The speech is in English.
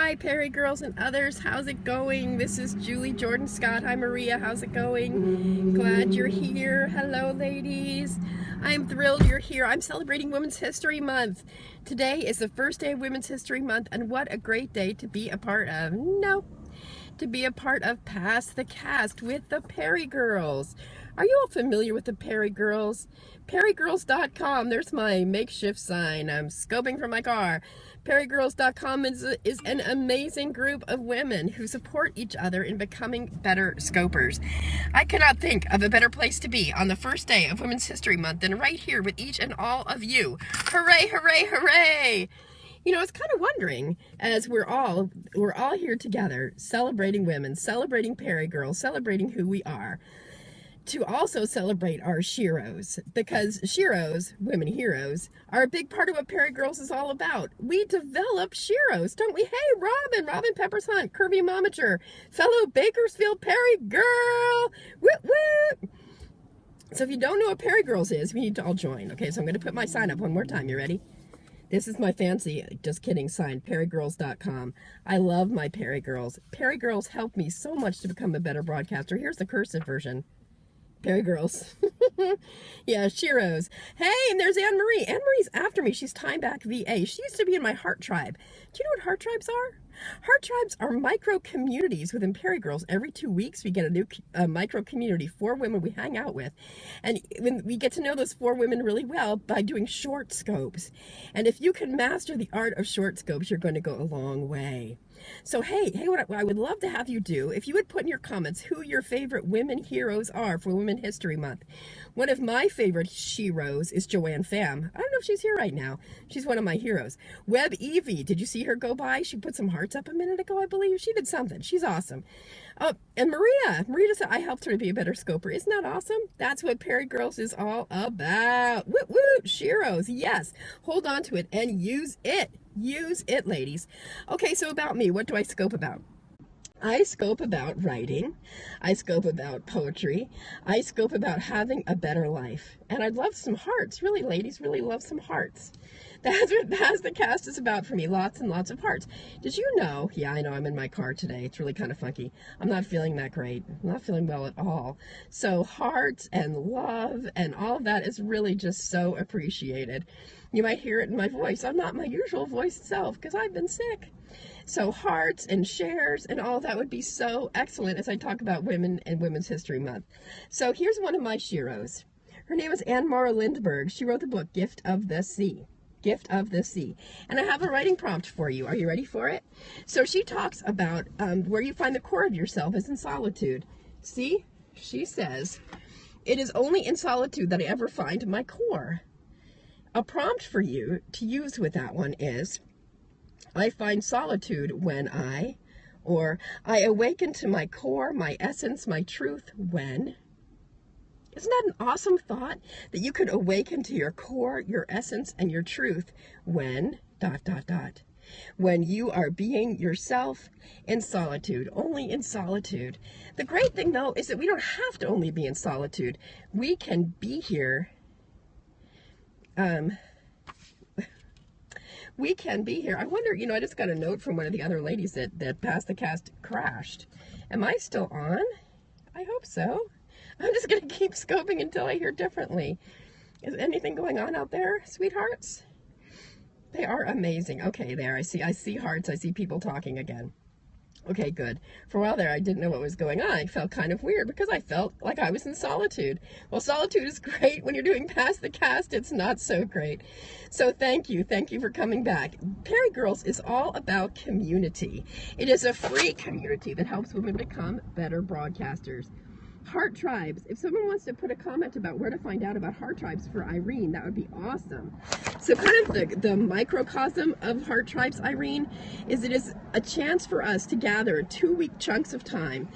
Hi Perry Girls and others, how's it going? This is Julie Jordan Scott. Hi Maria, how's it going? Glad you're here. Hello ladies. I'm thrilled you're here. I'm celebrating Women's History Month. Today is the first day of Women's History Month, and what a great day to be a part of. To be a part of Pass the Cast with the PeriGirls. Are you all familiar with the PeriGirls? PeriGirls.com, there's my makeshift sign. I'm scoping from my car. PeriGirls.com is an amazing group of women who support each other in becoming better scopers. I cannot think of a better place to be on the first day of Women's History Month than right here with each and all of you. Hooray, hooray, hooray! You know, I was kind of wondering, as we're all here together, celebrating women, celebrating PeriGirls, celebrating who we are, to also celebrate our SHE-roes, because SHE-roes, women heroes, are a big part of what PeriGirls is all about. We develop SHE-roes, don't we? Hey, Robin Peppers Hunt, Curvy Momager, fellow Bakersfield PeriGirl, whoop whoop. So if you don't know what PeriGirls is, we need to all join. Okay, so I'm going to put my sign up one more time. You ready? This is my fancy, just kidding, sign, PeriGirls.com. I love my PeriGirls. PeriGirls helped me so much to become a better broadcaster. Here's the cursive version. PeriGirls. Yeah, SHE-roes. Hey, and there's Anne-Marie. Anne-Marie's after me. She's Time Back VA. She used to be in my Heart Tribe. Do you know what Heart Tribes are? Heart Tribes are micro communities within PeriGirls. Every 2 weeks, we get a new micro community, 4 women we hang out with. And when we get to know those 4 women really well by doing short scopes. And if you can master the art of short scopes, you're going to go a long way. So hey, what I would love to have you do, if you would put in your comments who your favorite women heroes are for Women History Month. One of my favorite SHE-roes is Joanne Pham. I don't know if she's here right now. She's one of my heroes. Web Evie, did you see her go by? She put some hearts up a minute ago, I believe. She did something. She's awesome. And Maria said I helped her to be a better scoper. Isn't that awesome? That's what PeriGirls is all about. Woot woot, SHE-roes, yes. Hold on to it and use it. Use it, ladies. Okay, so about me, what do I scope about? I scope about writing. I scope about poetry. I scope about having a better life. And I'd love some hearts. Really, ladies, really love some hearts. That's what Pass the Cast is about for me. Lots and lots of hearts. Did you know? Yeah, I know I'm in my car today. It's really kind of funky. I'm not feeling that great. I'm not feeling well at all. So hearts and love and all of that is really just so appreciated. You might hear it in my voice. I'm not my usual voice self because I've been sick. So hearts and shares and all that would be so excellent as I talk about women and Women's History Month. So here's one of my SHE-roes. Her name is Anne-Maura Lindberg. She wrote the book Gift of the Sea. Gift of the Sea. And I have a writing prompt for you. Are you ready for it? So she talks about where you find the core of yourself is in solitude. See, she says, it is only in solitude that I ever find my core. A prompt for you to use with that one is, I find solitude when I awaken to my core, my essence, my truth when. Isn't that an awesome thought? That you could awaken to your core, your essence, and your truth when, ... When you are being yourself in solitude, only in solitude. The great thing, though, is that we don't have to only be in solitude. We can be here. We can be here. I wonder, I just got a note from one of the other ladies that Pass the Cast crashed. Am I still on? I hope so. I'm just going to keep scoping until I hear differently. Is anything going on out there, sweethearts? They are amazing. Okay, there, I see hearts. I see people talking again. Okay, good. For a while there, I didn't know what was going on. I felt kind of weird because I felt like I was in solitude. Well, solitude is great. When you're doing Pass the Cast, it's not so great. So thank you. Thank you for coming back. PeriGirls is all about community. It is a free community that helps women become better broadcasters. Heart Tribes. If someone wants to put a comment about where to find out about Heart Tribes for Irene, that would be awesome. So kind of the microcosm of Heart Tribes, Irene, is it is a chance for us to gather 2-week chunks of time